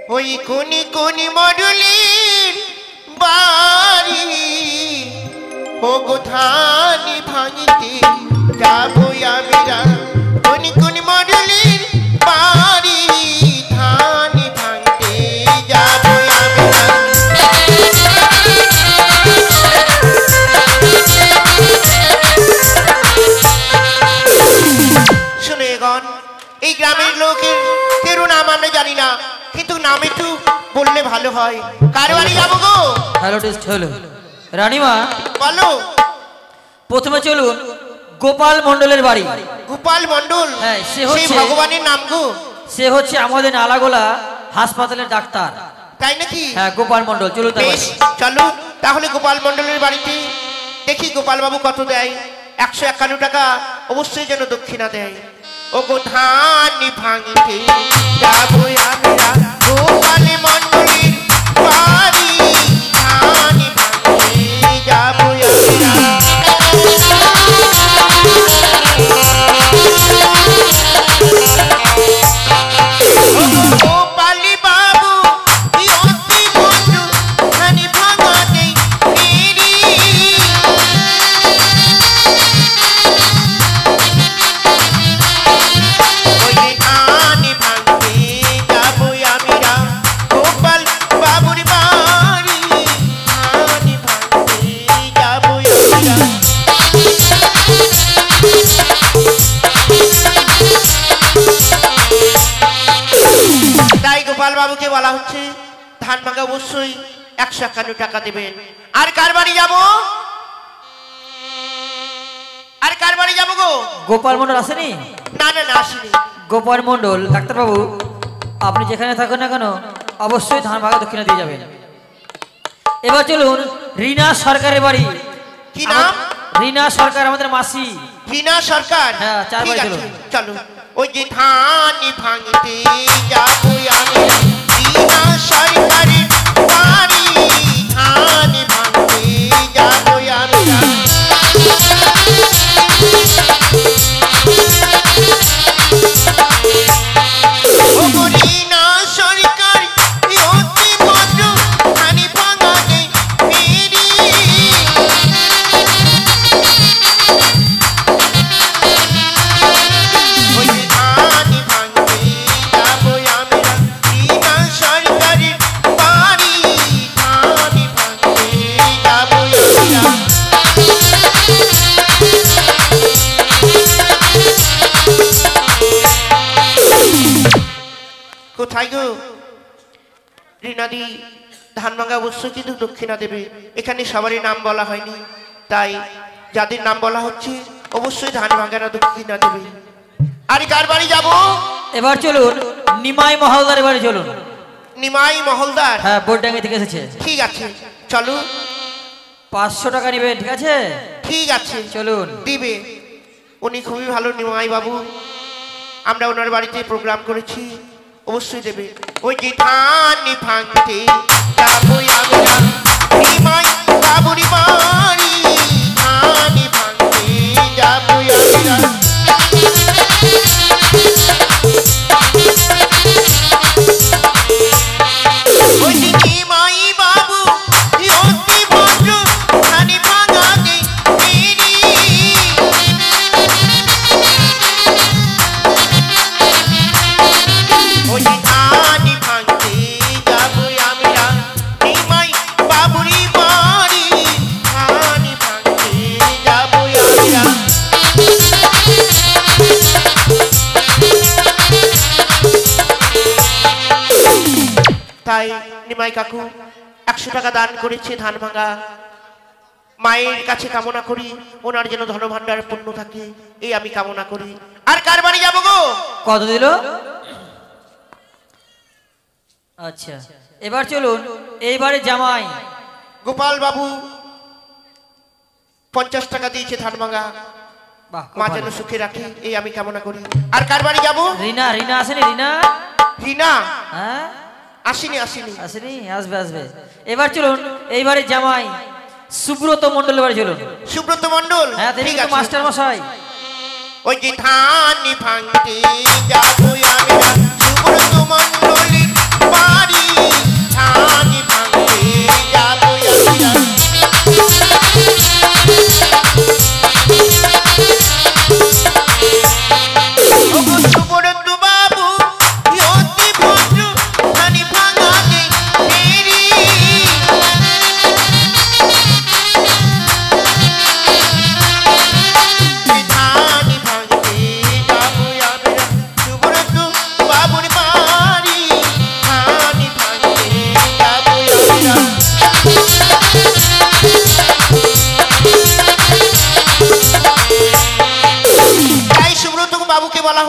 ওই কোনি কোনি মডুলির বাড়ি ও গো ধানি ভাঙিতে যাবো আমিরা কোনি কোনি মডুলির বাড়ি ধানি ভাঙিতে যাবো আমিরা শুনে গন এই গ্রামের লোকের কেউ নাম আমরা জানি না কিন্তু নাম একটু বললে ভালো হয় কার বাড়ি যাবো গো হ্যালো টেস্ট হলো রানীমা বলো প্রথমে চলুন গোপাল মণ্ডলের বাড়ি গোপাল মণ্ডল হ্যাঁ সে সেই হচ্ছে ভগবানের নাম গো সে হচ্ছে আমাদের নালাগোলা হাসপাতালের ডাক্তার তাই নাকি হ্যাঁ গোপাল মণ্ডল চলুন তার বেশ বাড়ি। চলো তাহলে গোপাল মণ্ডলের বাড়িতে দেখি গোপাল বাবু কত দেয় 151 টাকা অবশ্যই যেন দক্ষিণা দেয় ও গো ধানি ভাঙিতে যাবো আমরা গোপাল মণ্ডলের বাড়ি ধানি ভাঙিতে যাবো আমরা গোপালি বাবু অতি বন্ধু ধানি ভাঙাতে মেরি ওই ধানি ভাঙতে যাবো আমরা গোপাল বাবুর বাড়ি ধানি ভাঙতে যাবো আমরা তাই গোপাল বাবুকে বলা হচ্ছে ধান ভাঙা অবশ্যই 151 টাকা দেবেন আর কার বাড়ি যাব আর কার বাড়ি যাব গো গোপাল মণ্ডল আসেনি না না না আসেনি গোপাল মণ্ডল ডাক্তারবাবু আপনি যেখানে থাকুন না কেন অবশ্যই ধান ভাগা দক্ষিণা দিয়ে যাবেন এবার চলুন রিনা সরকারের বাড়ি কি নাম রিনা সরকার আমাদের মাসি হিনা সরকার হ্যাঁ, চার ঠিক বাড়ি আছে, চলুন। চলো ওই যে ধানি ভাঙতে যাবো আমি হিনা সরকারের বাড়ি ধানি ভাঙতে যাবো আমি ও গো রিনা সরকার অতি ভদ্র ধানি ভাঙাতে মেরি ওই যে ধানি ভাঙতে যাবো আমরা রিনা সরকারের বাড়ি ধানি ভাঙতে যাবো আমরা কোথায় গো রিনাদি ধান ভাঙা অবশ্যই কিন্তু দক্ষিণা দেবে এখানে সবারই নাম বলা হয়নি তাই যাদের নাম বলা হচ্ছে অবশ্যই ধান ভাঙারা দক্ষিণা দেবে আর কার বাড়ি যাব এবার চলুন নিমাই মহলদারের বাড়ি চলুন নিমাই মহলদার হ্যাঁ বোর্ডাঙ্গি থেকে এসেছে ঠিক আছে চলো 500 টাকা নেবেন ঠিক আছে ঠিক আছে চলুন দিবে উনি খুবই ভালো নিমাই বাবু আমরা ওনার বাড়িতে প্রোগ্রাম করেছি অবশ্যই দেবে ওই যে ধানি ভাঙতে যাবো আমরা নিমাই বাবুর বাড়ি ধানি ভাঙতে যাবো আমরা ওই যে নিমাই বাবু অতি ভদ্র ধানি ভাঙাতে মেরি ওই যে ধানি ভাঙতে যাবো আমরা নিমাই বাবুর বাড়ি ধানি ভাঙতে যাবো আমরা তাই নিমাই কাকু 100 টাকা দান করেছে ধান ভাঙা মায়ের কাছে কামনা করি ওনার যেন ধনভাণ্ডার পূর্ণ থাকে এই আমি কামনা করি আর কার বাড়ি যাবো গো কত দিল আচ্ছা এবার চলুন এইবারে জামাই গোপাল বাবু 50 টাকা দিয়েছে ধান ভাঙা বাহ খুব মা ভালো। যেন সুখে রাখে এই আমি কামনা করি আর কার বাড়ি যাবো রিনা রিনা আসেনি রিনা রিনা হ্যাঁ আসেনি আসেনি আসেনি আসবে আসবে এবার চলুন এইবারে জামাই সুব্রত মণ্ডলের বাড়ি চলুন সুব্রত মণ্ডল হ্যাঁ তিনি ঠিক তো আছে মাস্টার মশাই ওই যে ধানি ভাঙতে যাবো আমরা সুব্রত মণ্ডলের বাড়ি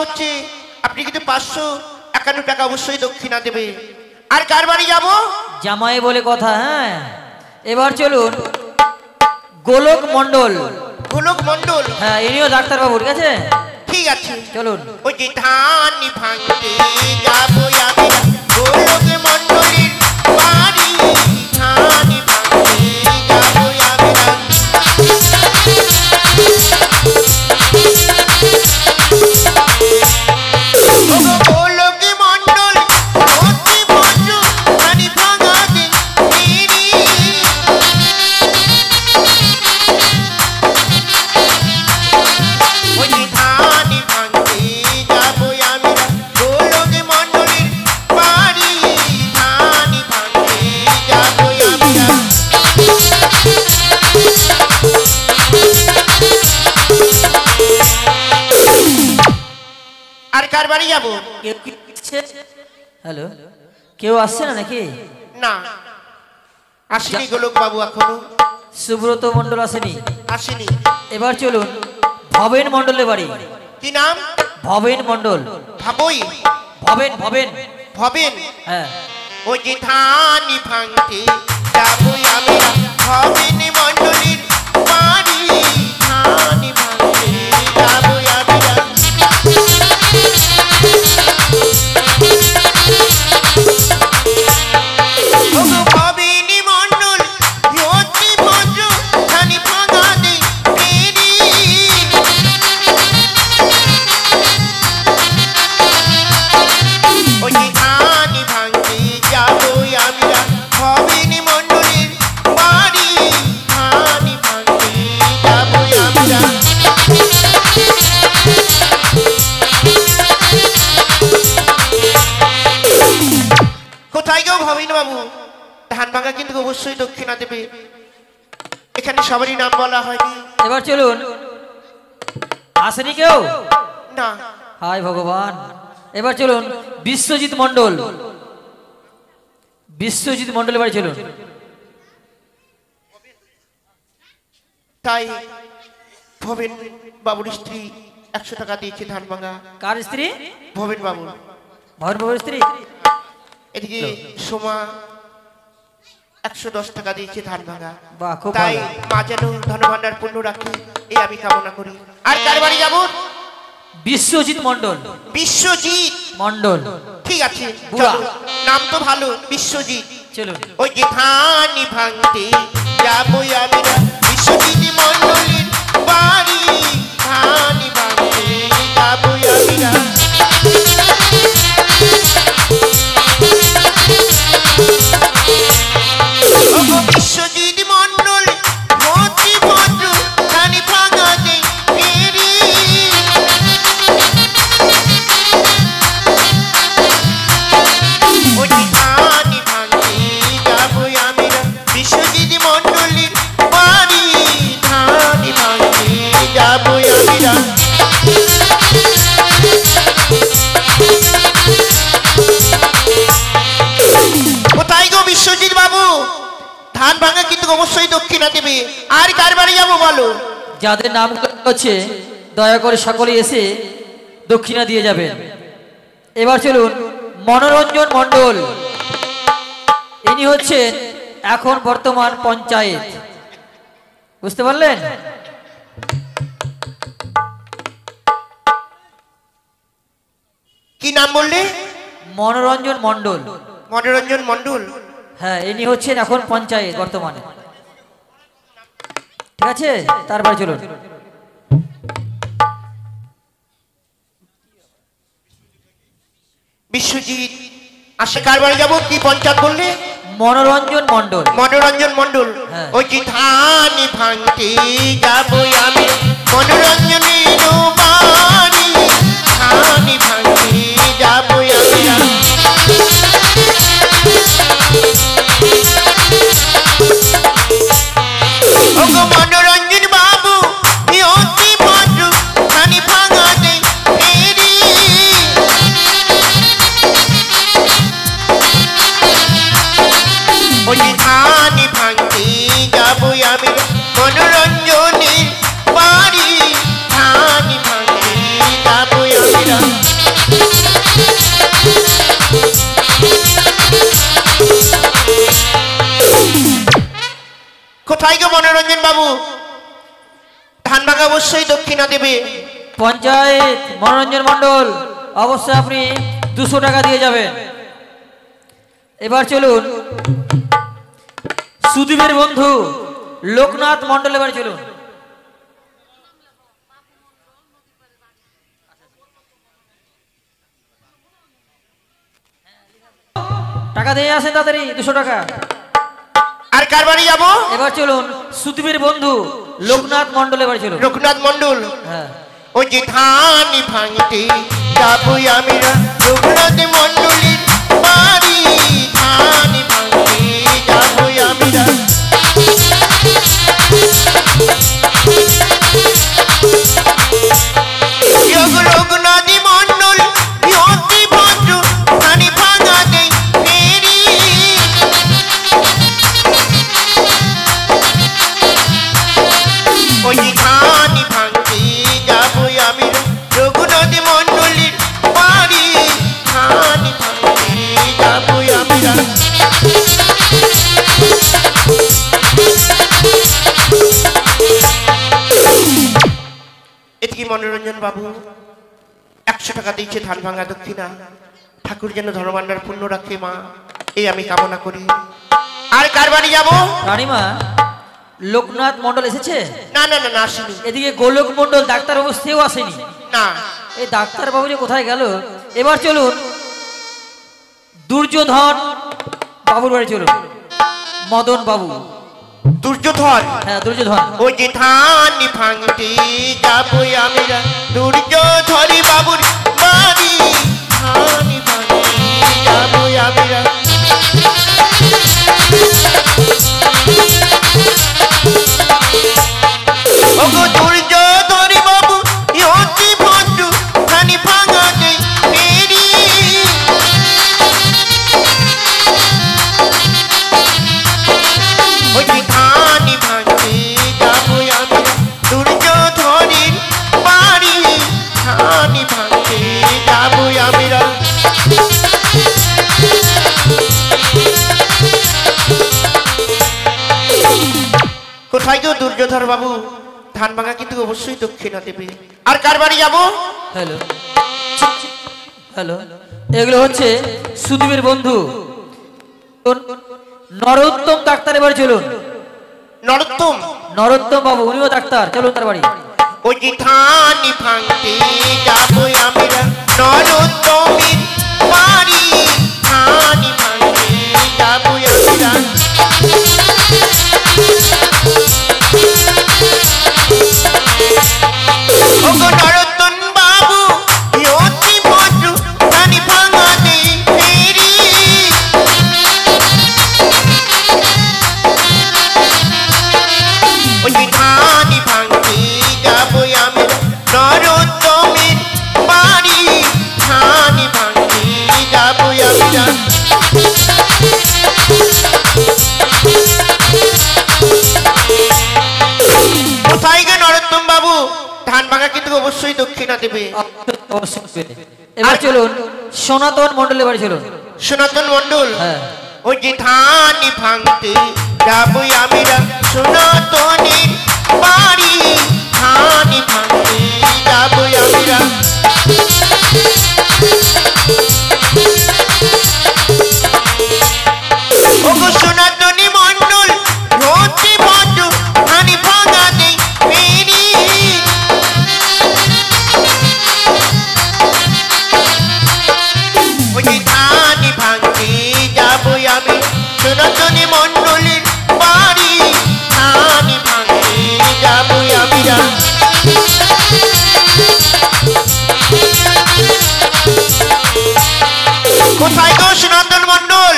হচ্ছে আপনি কিন্তু 551 টাকা অবশ্যই দক্ষিণা দেবে। আর কার বাড়ি যাব? জামাই বলে কথা। হ্যাঁ, এবার চলুন গোলক মণ্ডল। গোলক মণ্ডল? হ্যাঁ, ইনিও ডাক্তারবাবু। ঠিক আছে, ঠিক আছে, চলুন। ওই যে ধান ভাঙতে যাবো আমি গোলক মণ্ডলের বাড়ি, ধান ভাঙতে যাবো আমি। গোলক মণ্ডল অতি ভদ্র, ধান ভাঙাতে দেরি। ওই যে ধান ভাঙতে যাবো আমি গোলক মণ্ডলের বাড়ি, ধান ভাঙতে যাবো আমি। আর কার বাড়ি যাব? হ্যালো, কেউ আসছে না নাকি? না, আসেনি গোলক বাবু এখনো। সুব্রত মণ্ডল আসেনি? আসেনি। এবার চলুন ভবেন মণ্ডলের বাড়ি। কি নাম? ভবেন মণ্ডল। ভাবই? ভবেন ভবেন ভবেন? হ্যাঁ। ওই যে ধান ভাঙতে যাবো আমি ভবেন মণ্ডলের বাড়ি, ধান ভাঙতে যাবো আমি। ভবেন মণ্ডল অতি ভদ্র, ধান ভাঙাতে দেরি। ওই যে ধান ভাঙতে যাবো আমি ভবেন মণ্ডলের বাড়ি, ধান ভাঙতে যাবো আমি। কোথায় গো ভবেন বাবু? ধান ভাঙা কিন্তু অবশ্যই দক্ষিণা দেবে। এখানে সবারই নাম বলা হয়নি। এবার চলুন, আসেনি কেউ? না। হায় ভগবান। এবার চলুন বিশ্বজিৎ মণ্ডল। বিশ্বজিৎ মণ্ডলের বাড়ি চলুন। তাই ভবেন বাবুর স্ত্রী 100 টাকা দিয়েছে ধান ভাঙা। কার স্ত্রী? ভবেন বাবু। ভবেন বাবুর স্ত্রী। এদিকে সোমা 110 টাকা দিয়েছে ধান ভাঙা। বাহ, খুব তাই ভালো। মা যেন ধনভাণ্ডার পূর্ণ রাখে, এই আমি কামনা করি। আর কার বাড়ি যাব? বিশ্বজিৎ মণ্ডল। বিশ্বজিৎ মণ্ডল। ঠিক আছে, বুড়া। চলো, নাম তো ভালো, বিশ্বজিৎ। চলুন। ওই যে ধান ভাঙতে যাবো আমি বিশ্বজিৎ মণ্ডলের বাড়ি, ধান ভাঙতে যাবো আমি। বিশ্বজিৎ মণ্ডল অতি ভদ্র, ধান ভাঙাতে দেরি। ওই যে ধান ভাঙতে যাবো আমি বিশ্বজিৎ মণ্ডলের বাড়ি, ধান ভাঙতে যাবো আমি। কোথায় গো বিশ্বজিৎ বাবু? ধান ভাঙা কিন্তু অবশ্যই দক্ষিণা দেবে। আর কার বাড়ি যাবো বলো? যাদের নাম হচ্ছে দয়া করে সকলে এসে দক্ষিণা দিয়ে যাবেন। এবার চলুন মনোরঞ্জন মণ্ডল। ইনি হচ্ছেন এখন বর্তমান পঞ্চায়েত। বুঝতে পারলেন? কি নাম বললে? মনোরঞ্জন মণ্ডল। মনোরঞ্জন মণ্ডল? হ্যাঁ, ইনি হচ্ছেন এখন পঞ্চায়েত বর্তমানে। ঠিক আছে, তারপরে চলুন বিশ্বজিৎ আসে। কার বাড়ি যাবো? কি পঞ্চায়েত বললে? মনোরঞ্জন মণ্ডল। মনোরঞ্জন মণ্ডল। হ্যাঁ। ওই যে ধান ভাঙতে যাবো আমি মনোরঞ্জনের বাড়ি, ধান ভাঙতে যাবো আমি। ওগো মনোরঞ্জন বাবু অতি ভদ্র, ধান ভাঙাতে দেরি। ওই যে ধান ভাঙতে যাবো আমি মনোরঞ্জনের বাড়ি, ধান ভাঙতে যাবো আমি। কোথায় গো মনোরঞ্জন বাবু? ধান ভাঙা অবশ্যই দক্ষিণা দেবে। পঞ্চায়েত মনোরঞ্জন মণ্ডল, অবশ্যই আপনি 200 টাকা দিয়ে যাবেন। এবার চলুন সুদীপের বন্ধু লোকনাথ মণ্ডল, এবার চলুন। টাকা দিয়ে আসেন তাড়াতাড়ি, 200 টাকা। আর কার বাড়ি যাবো? এবার চলুন সুদীপের বন্ধু লোকনাথ মণ্ডল, এবার চলুন। লোকনাথ মণ্ডল। হ্যাঁ, ওই যে ধান ভাঙতে যাবো আমি লোকনাথ মণ্ডলীর বাড়ি। ধান ভাঙতে যাবো আমি লোকনাথ মণ্ডল অতি ভদ্র ধান ভাঙাতে ফেরি। ওই যে ধান ভাঙতে যাবো আমি রঘুনাথ মণ্ডলীর বাড়ি। ধান ভাঙতে যাবো আমি এদিকে মনোরঞ্জন বাবু 100 টাকা দিয়েছে ধান ভাঙা দক্ষিণা। ঠাকুর যেন ধর্মান্ডার পূর্ণ রাখে মা, এই আমি কামনা করি। আর কার বাড়ি যাবো? রানীমা, লোকনাথ মণ্ডল এসেছে? না না না না, আসেনি। এদিকে গোলক মণ্ডল ডাক্তারবাবু, সেও আসেনি। না, এই ডাক্তারবাবু যে কোথায় গেল? এবার চলুন দুর্যোধন বাবুর বাড়ি চলুন। মদন বাবু। দুর্যোধন? হ্যাঁ, দুর্যোধন। ওই যে ধান ভাঙতে যাবো আমি দুর্যোধন বাবুর বাড়ি। ধান ভাঙতে যাবো আমি ওগো দুর্যোধন বাবু অতি ভদ্র ধান ভাঙাতে ফেরি। ওই যে ধান ভাঙতে যাবো আমি দুর্যোধনের বাড়ি। ধান ভাঙতে যাবো আমি কোথায় গো দুর্যোধন বাবু? ধান ভাঙা কিন্তু অবশ্যই দক্ষিণা দেবে। আর কার বাড়ি যাবো? হ্যালো হ্যালো, এগুলো হচ্ছে সুদীপের বন্ধু নরোত্তম ডাক্তার, এবার চলুন। নরোত্তম? নরোত্তম বাবু, উনিও ডাক্তার, চলুন তার বাড়ি। ওই যে ধান ভাঙতে যাবো আমি নরোত্তমের বাড়ি। ধান ভাঙতে যাবো আমি ওগো নরোত্তম বাবু অতি ভদ্র ধান ভাঙাতে ফেরি। ওই যে ধান ভাঙতে যাবো আমি নরোত্তমের বাড়ি। ধান ভাঙতে যাবো আমি কোথায় গো নরোত্তম বাবু? ধান ভাঙা কিন্তু অবশ্যই দক্ষিণা দেবে। এবার চলুন সনাতন মণ্ডল, এবার চলুন। সনাতন মণ্ডল? হ্যাঁ। ওই যে ধান ভাঙতে যাবো আমি সনাতনের বাড়ি। ধান ভাঙতে যাবো আমি ওগো সনাতনী মণ্ডল অতি ভদ্র ধান ভাঙাতে ফেরি। ওই যে ধান ভাঙতে যাবো আমি সনাতনী মণ্ডলীর বাড়ি। ধান ভাঙতে যাবো আমি কোথায় গো সনাতন মণ্ডল?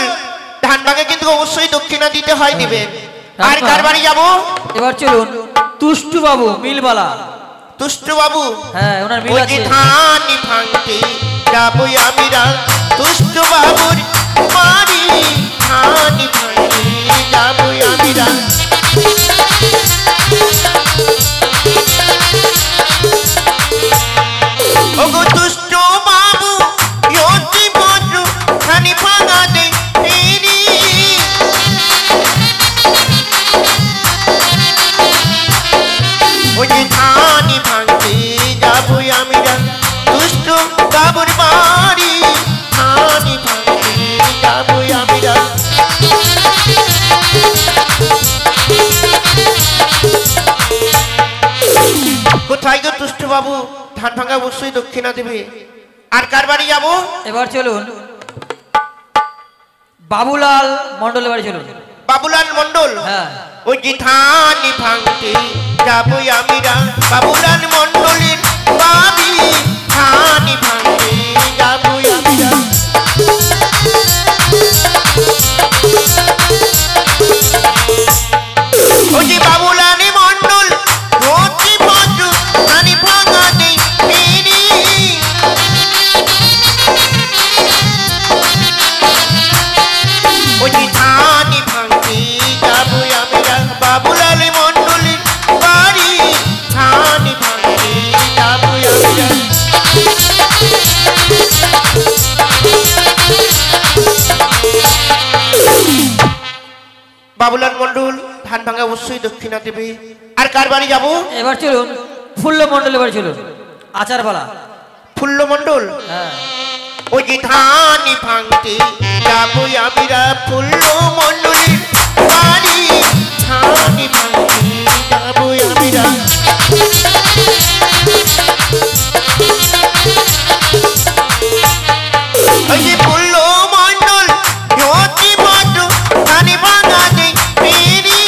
ধান ভাঙা কিন্তু অবশ্যই দক্ষিণা দিতে হয়, দিবেন। আর কার বাড়ি যাবো? এবার চলুন তুষ্টু বাবু মিলবালা। তুষ্টু বাবু? হ্যাঁ, ওনার মিল ওই যে আছে। ধান ভাঙতে যাবো আমি তুষ্টু বাবুর বাড়ি। ধান ভাঙতে যাবো আমি ওগো তুষ্টু বাবু অতি ভদ্র ধান ভাঙাতে ফেরি। বাবু ধান ভাঙা অবশ্যই দক্ষিণা দেবে। আর কার বাড়ি যাবো? এবার চলুন বাবুলাল মন্ডলের বাড়ি চলুন। বাবুলাল মন্ডল? হ্যাঁ। ওই যে ধানি ভাঙতে যাবো আমিরা বাবুলাল মন্ডলের বাড়ি, ধানি ভাঙতে যাবো আমিরা। ওই যে বাবুলাল মন্ডল প্রতি বছর ধানি ভাঙা দেই ফিরি। ওই যে ধানি ভাঙতে যাবো আমিরা বাবুলাল মন্ডলের বাড়ি, ধানি ভাঙতে যাবো আমিরা। বাবুলাল মন্ডল ধান ভাঙা অবশ্যই দক্ষিণা দেবে। আর কার বাড়ি যাবো? এবার চলুন ফুল্ল মন্ডলের বাড়ি চলুন আচারপালা। ফুল্ল মন্ডল? হ্যাঁ। ওই যে ধানি ভাঙতে যাবো আমিরা ফুল্ল মন্ডলের বাড়ি, ধানি ভাঙতে যাবো আমিরা। ওই যে ফুল্ল মন্ডল প্রতি বছর ধানি ভাঙা দেই ফিরি।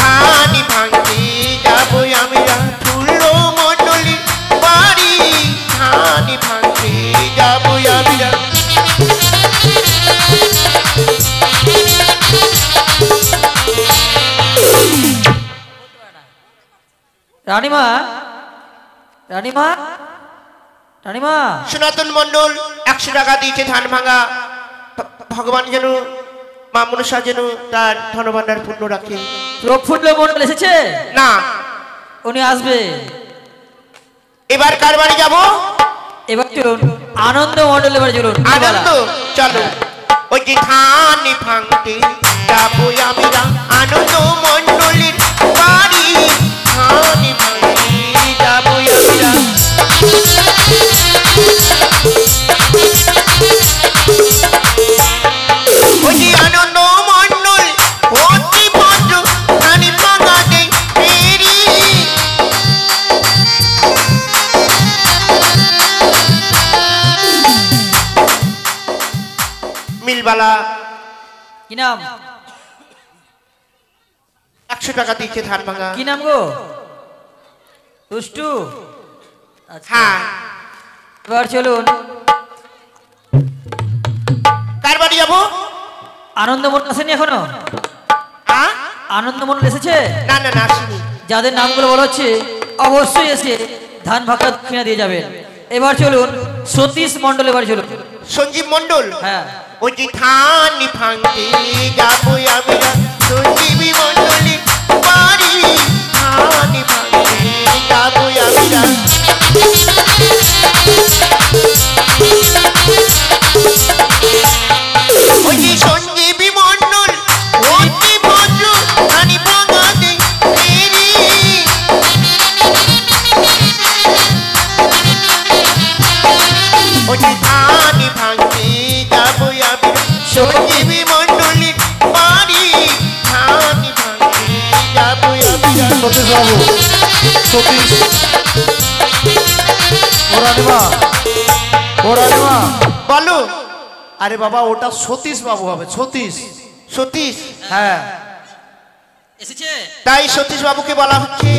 ধানি ভাঙতে যাবো আমিরা ফুল্ল মন্ডলের বাড়ি, ধানি ভাঙতে যাবো আমিরা। রানীমা রানীমা রানীমা সনাতন মন্ডল 100 টাকা দিয়েছে ধান ভাঙা। ভগবান যেন মা মনসা যেন তার ধনভাণ্ডার পূর্ণ রাখে। প্রফুল্ল মন্ডল এসেছে না, উনি আসবে। এবার কার বাড়ি যাবো? এবার চলুন আনন্দ মন্ডলের বাড়ি চলুন। আনন্দ? চলো। ওই যে ধানি ভাঙতে যাবো আমিরা আনন্দ মন্ডলের বাড়ি, ধানি ভাঙতে যাবো আমিরা। ওই যে আনন্দ মন্ডল প্রতি বছর ধানি ভাঙা দেই ফিরি। মিলবালা কি নাম? 100 টাকা দিয়েছে ধান ভাঙা। কি নাম গো? দুষ্টু? আচ্ছা। হ্যাঁ। এবার চলুন কার বাড়ি যাবো? আনন্দ মন্ডল আসেনি এখনো? হ্যাঁ? আনন্দ মন্ডল এসেছে? না না না, আসেনি। যাদের নামগুলো বলা হচ্ছে অবশ্যই এসে ধান ভাগা দক্ষিণা দিয়ে যাবেন। এবার চলুন সতীশ মন্ডলের বাড়ি চলুন। সঞ্জীব মন্ডল? হ্যাঁ। ওই যে ধানি ভাঙতে যাবো আমিরা সঞ্জীবী মন্ডলের বাড়ি, ধানি ভাঙতে যাবো আমিরা। ওই যে সঞ্জীবী মন্ডল প্রতি বছর ধানি ভাঙা দেই ফিরি। ওই যে ধানি ভাঙতে যাবো আমিরা সঞ্জীবী মন্ডলের বাড়ি, ধানি ভাঙতে যাবো আমিরা। সতীশ বাবু, সতীশ ও রানীমা, ও রানীমা। বলো। আরে বাবা ওটা সতীশ বাবু হবে, সতীশ। সতীশ? হ্যাঁ। এসেছে? তাই সতীশ বাবুকে বলা হচ্ছে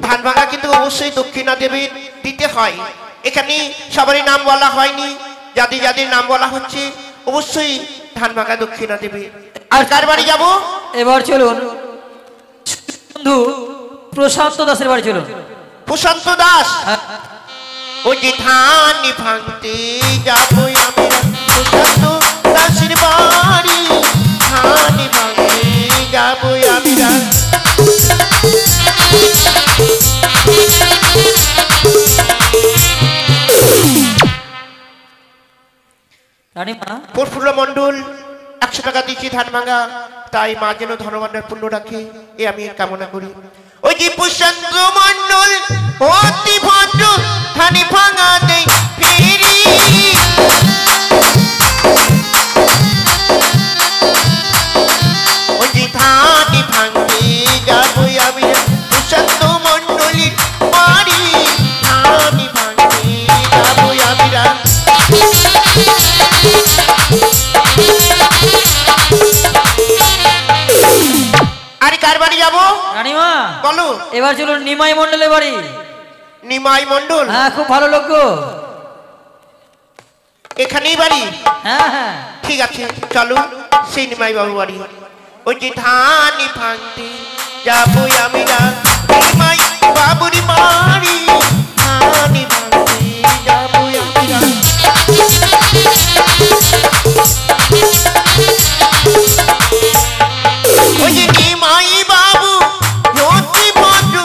ধান ভাঙা কিন্তু অবশ্যই দক্ষিণা দেবে, দিতে হয়। এখানে সবারই নাম বলা হয়নি, যাদের যাদের নাম বলা হচ্ছে অবশ্যই ধান ভাঙা দক্ষিণা দেবে। আর কার বাড়ি যাবো? এবার চলুন বন্ধু প্রশান্ত দাসের বাড়ি চলুন। প্রশান্ত দাস? ওই যে ধানি ভাঙতে যাবো আমিরা প্রশান্ত দাসের বাড়ি, ধানি ভাঙতে যাবো আমিরা। রানীমা প্রফুল্ল মন্ডল 100 টাকা দিচ্ছি ধান ভাঙা, তাই মা যেন ধনভাণ্ডার পূর্ণ রাখে এ আমি কামনা করি। ওই যে প্রশান্ত মন্ডল অতি ভদ্র ধানি ভাঙা দেই ফিরি। ওই যে ধানি এবার চলুন নিমাই মন্ডলের বাড়ি। নিমাই মন্ডল? হ্যাঁ, খুব ভালো লোক গো। এখানেই বাড়ি? হ্যাঁ হ্যাঁ, ঠিক আছে, চলো সেই নিমাই বাবু বাড়ি। ওই যে ধানি ভাঙতে যাবো আমি না, নিমাই বাবুরি বাড়ি। ধানি ভাঙতে যাবো আমি না। ওই যে নিমাই বাবু লক্ষ্মী ভদ্র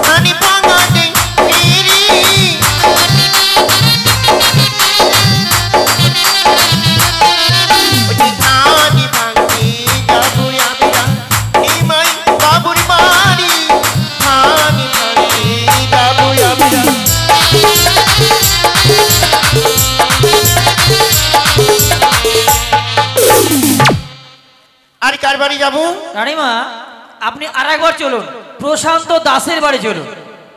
ধানি ভাঙাতে ফিরি। ওই যে ধানি ভাঙতে যাবো আমি না, নিমাই বাবুর বাড়ি। ধানি ভাঙতে যাবো আমি না। আর কার বাড়ি যাবো? রানীমা আপনি আর একবার চলুন প্রশান্ত দাসের বাড়ি চলুন।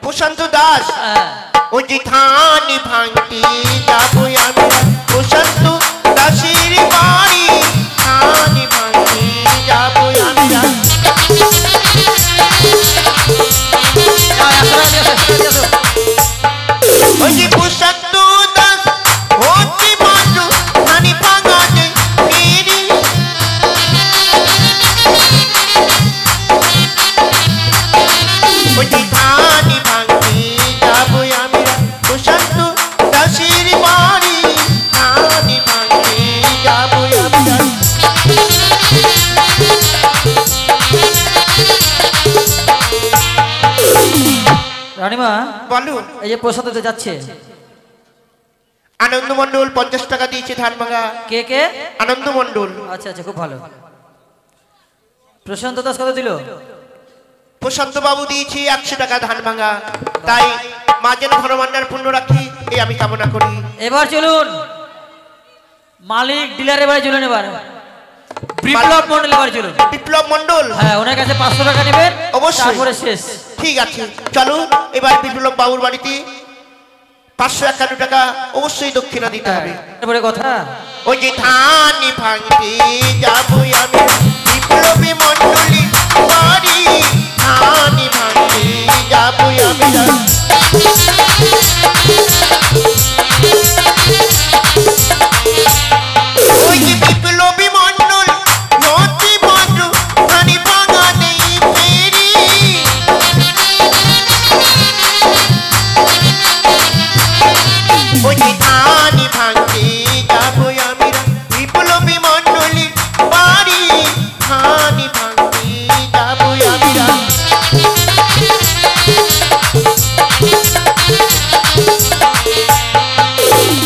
প্রশান্ত দাস? হ্যাঁ, ওই যে ধানি ভাঙতে যাবো আমি না, প্রশান্ত দাসের বাড়ি। ধানি ভাঙতে যাবো আমি না। ওই যে প্রশান্ত দাস হতে বাজু ধানি ভাঙাতে ফিরি। ওই যে ধানি ভাঙতে যাবো আমি না, প্রশান্ত দাসের বাড়ি। ধানি ভাঙতে যাবো আমি না। রানীমা বলো। এই যে প্রশান্ত যাচ্ছে। আনন্দ মন্ডল 50 টাকা দিয়েছে ধান ভাঙা। কে কে? আনন্দ মন্ডল। আচ্ছা আচ্ছা, খুব ভালো। প্রশান্ত দাস কত দিল? প্রশান্ত বাবু দিয়েছি 100 টাকা ধান ভাঙা। তাই মা যেন ধনভাণ্ডার পূর্ণ রাখি, এই আমি কামনা করি। এবার চলুন মালিক ডিলারের বাড়ি চলুন। এবার বিপ্লব মন্ডলের বাড়ি চলুন। বিপ্লব মন্ডল? হ্যাঁ, ওনার কাছে 500 টাকা নেবেন, অবশ্যই। তারপরে শেষ। ঠিক আছে, চলো এবার বিপ্লব বাবুর বাড়িতে 551 টাকা অবশ্যই দক্ষিণা দিতে হবে। তারপরে কথা। ওই যে ধানি ভাঙতে যাবো আমি বিপ্লবী মন্ডলী বাড়ি। ধানি ভাঙতে যাবো আমি না। ওই যে বিপ্লবী মন্ডল লক্ষ্মী ভদ্র ধানি ভাঙাতে ফিরি। ওই যে ধানি ভাঙতে যাবো আমি না, বিপ্লবী মন্ডলী বাড়ি। ধানি ভাঙতে যাবো আমি না।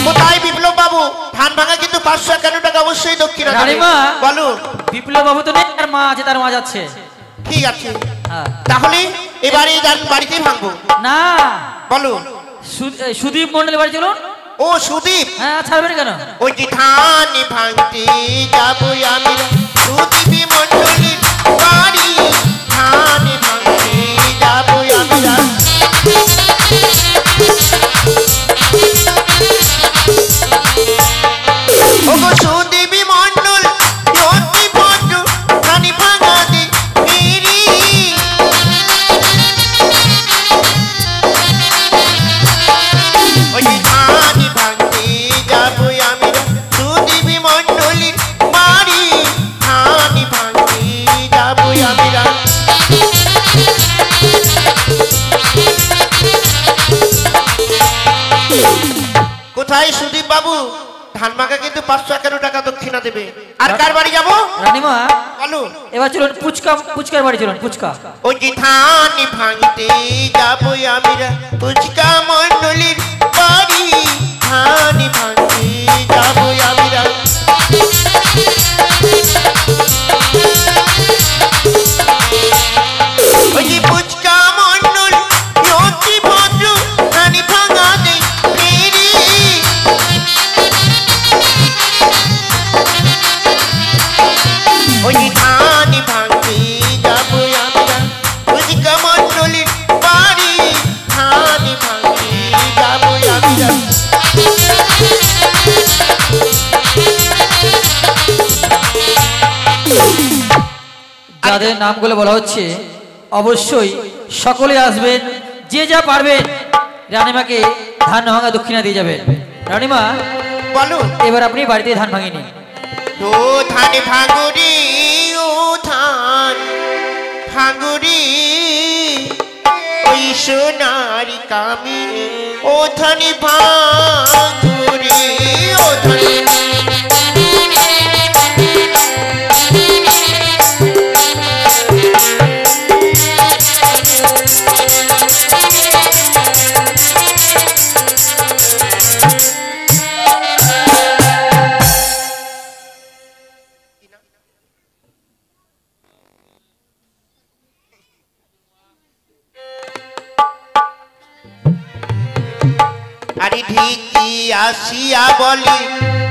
কোথায় বিপ্লব বাবু? ধান ভাঙা কিন্তু 551 টাকা অবশ্যই দক্ষিণা দেবে। রানীমা। বলো। বিপ্লব বাবু তো নেই, আর মা আছে, তার মা যাচ্ছে। ঠিক আছে, হ্যাঁ। তাহলে এবারে এই ধান বাড়িতেই ভাঙবো। না, বলো। সুদীপ মন্ডলের বাড়ি চলুন। ও সুদীপ? হ্যাঁ, ছাড়বেন কেন? ওই যে ধানি ভাঙতে যাবো আমি না, সুদীপী মন্ডলীর বাড়ি। ধানি ভাঙতে যাবো আমি না। ওগো সুদীপী মন্ডল লক্ষ্মী ভদ্র ধানি ভাঙাতে ফিরি। ওই যে ধানি ভাঙতে যাবো আমি না, সুদীপী মন্ডলীর বাড়ি। ধানি ভাঙতে যাবো আমি না। কোথায় সুদীপ বাবু? ধান ভাঙা কিন্তু 551 টাকা দক্ষিণা দেবে। আর কার বাড়ি যাবো? রানীমা বলো। এবার চলুন পুচকার বাড়ি চলুন। পুচকা। ওই যে ধানি ভাঙতে যাবো আমি না, পুচকা মন্ডলীর বাড়ি। ধানি ভাঙতে যাবো আমি না। ওই যে পুচকা মন্ডল লক্ষ্মী ভদ্র ধানি ভাঙাতে ফিরি। ওই যে ধানি ভাঙতে যাবো আমি না, পুচকা মন্ডলীর বাড়ি। ধানি ভাঙতে যাবো আমি না। যাদের নামগুলো বলা হচ্ছে অবশ্যই সকলে আসবেন, যে যা পারবেন রানীমাকে ধান ভাঙা দক্ষিণা দিয়ে যাবেন। রানীমা বলো, এবার আপনি বাড়িতে ধান ভাঙিয়ে নিন। ও ধান ভাঙুরি, ও ধান ভাঙুরি, ওই সোনারি কামিনী, ও ধান ভাঙুরি, ও ধান আরে ঢিকি আসিয়া বলি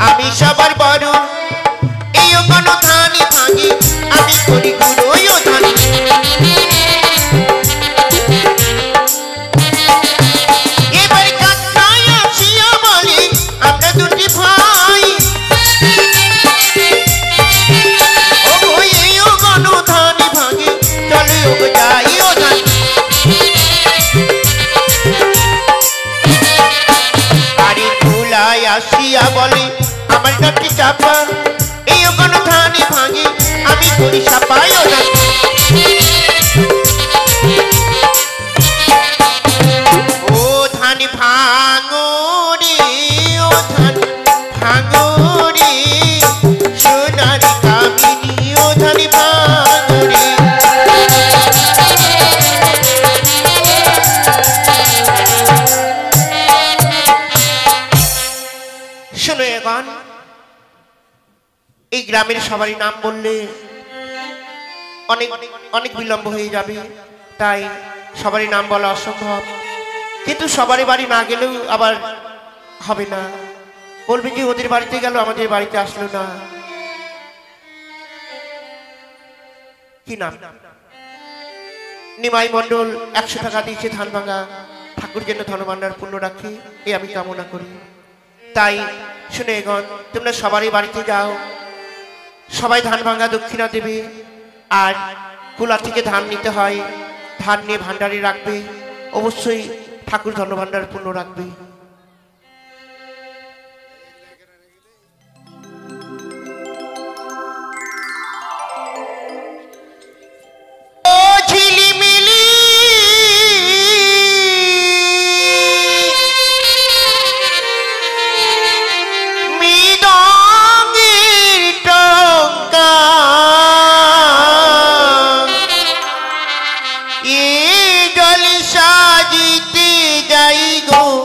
আমি সবার বড়, এই কোন ধানি ভাঙি আমি করি গুরু, ওই ধানি এবার কান্নায় আসিয়া বলি আমরা দুটি ভাই, ও এই কোন ধানি ভাঙি চলে ও যাই, ও ধানি আসিয়া বলে আমার নাকি চাপা, এই কোন ধানি ভাঙি আমি করি সাপাই, ও ধানি ভাঙুরি, ও ধানি ভাঙুরি, সোনারি কামিনী, ও ধানি ভাঙুরি। শোনো এখন, এই গ্রামের সবারই নাম বললে অনেক অনেক বিলম্ব হয়ে যাবে, তাই সবারই নাম বলা অসম্ভব। কিন্তু সবারই বাড়ি না গেলেও আবার হবে না, বলবে যে ওদের বাড়িতে গেল আমাদের বাড়িতে আসলো না। কি নাম? নিমাই মণ্ডল 100 টাকা দিয়েছে ধান ভাঙা, ঠাকুর যেন ধনভাণ্ডার পূর্ণ রাখে এই আমি কামনা করি। তাই শুনে গণ, তোমরা সবারই বাড়িতে যাও, সবাই ধান ভাঙা দক্ষিণা দেবে, আর কুলা থেকে ধান নিতে হয়, ধান নিয়ে ভাণ্ডারে রাখবে, অবশ্যই ঠাকুর ধনভাণ্ডার পূর্ণ রাখবে।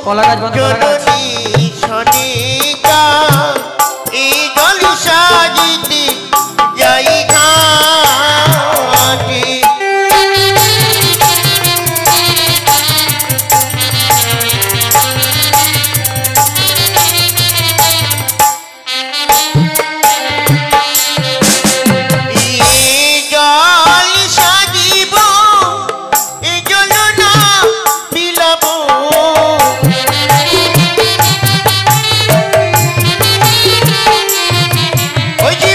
কলা গাছ বন্ধ, কলা গাছ। এই জল সাজিতে যাই ঘাটে, জল সাজিব এই জল না বিলাব, ওই যে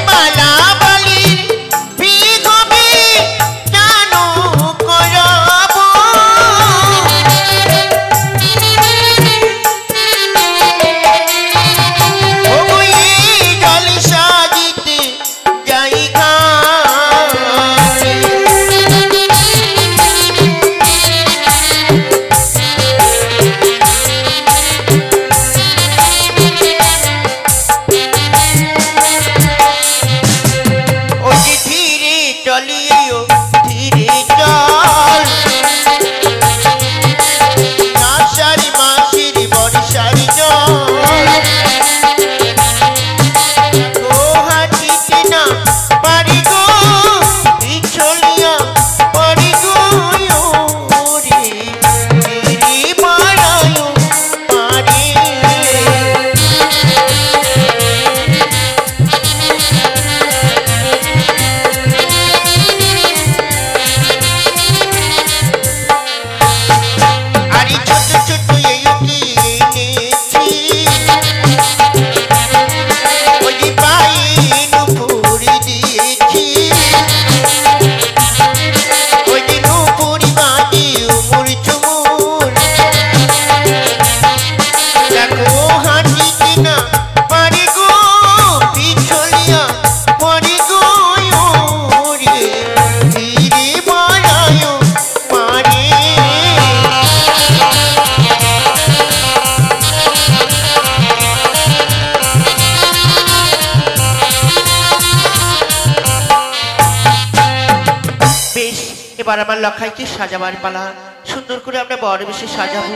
এবার আমার লখাইকে সাজাবার পালা। সুন্দর করে আমরা বড় বেশি সাজাবো।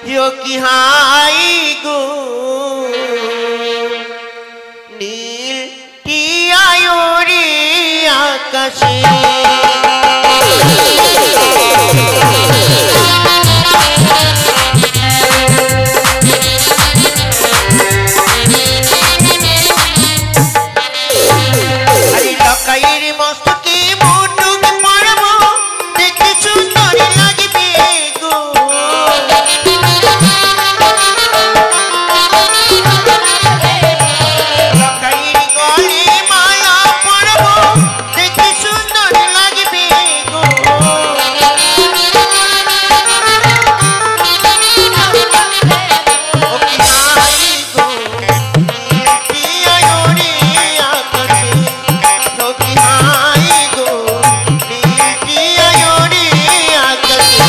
হিও কি হাই গো নীল টিয়ায়ুরি আকাশে আরে লখাইয়ের মস্তকে মুটুক মারবো দেখতে সুন্দর লাগবে গো। লখাইয়ের গলে মালা পরবো দেখতে সুন্দর লাগবে গো। ও কি হাই গো টিয়ায়ুরি আকাশে ও কি হাই গো টিয়ায়ুরি আকাশে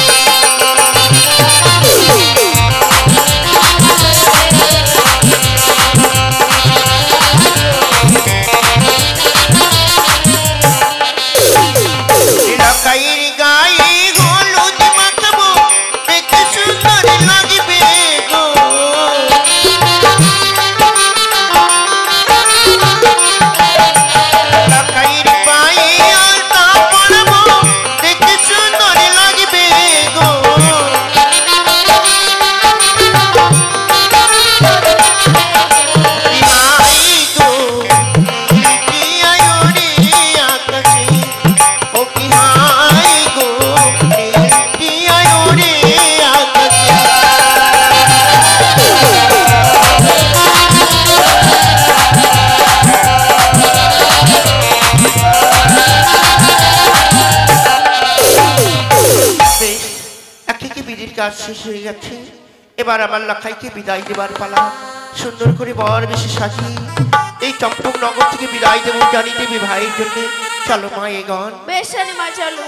লখাইয়ের গায়ে হলুদ মাখাবো দেখতে সুন্দর লাগবে গো। লখাইয়ের পায়ে আলতা পরাবো দেখতে সুন্দর লাগবে গো। কি হাই গো টিয়ায়ুরি আকাশে ও কি হাই গো টিয়ায়ুরি আকাশে বেশ, একে বিধির কাজ শেষ হয়ে গেছে। এবার আমার লখাইকে বিদায় দেবার পালা। সুন্দর করে বর বেশি সাজিয়ে এই চম্পক নগর থেকে বিদায় দেবো জানি দেবী ভাইয়ের জন্য। চলো মা এগন। বেশ মা চলো।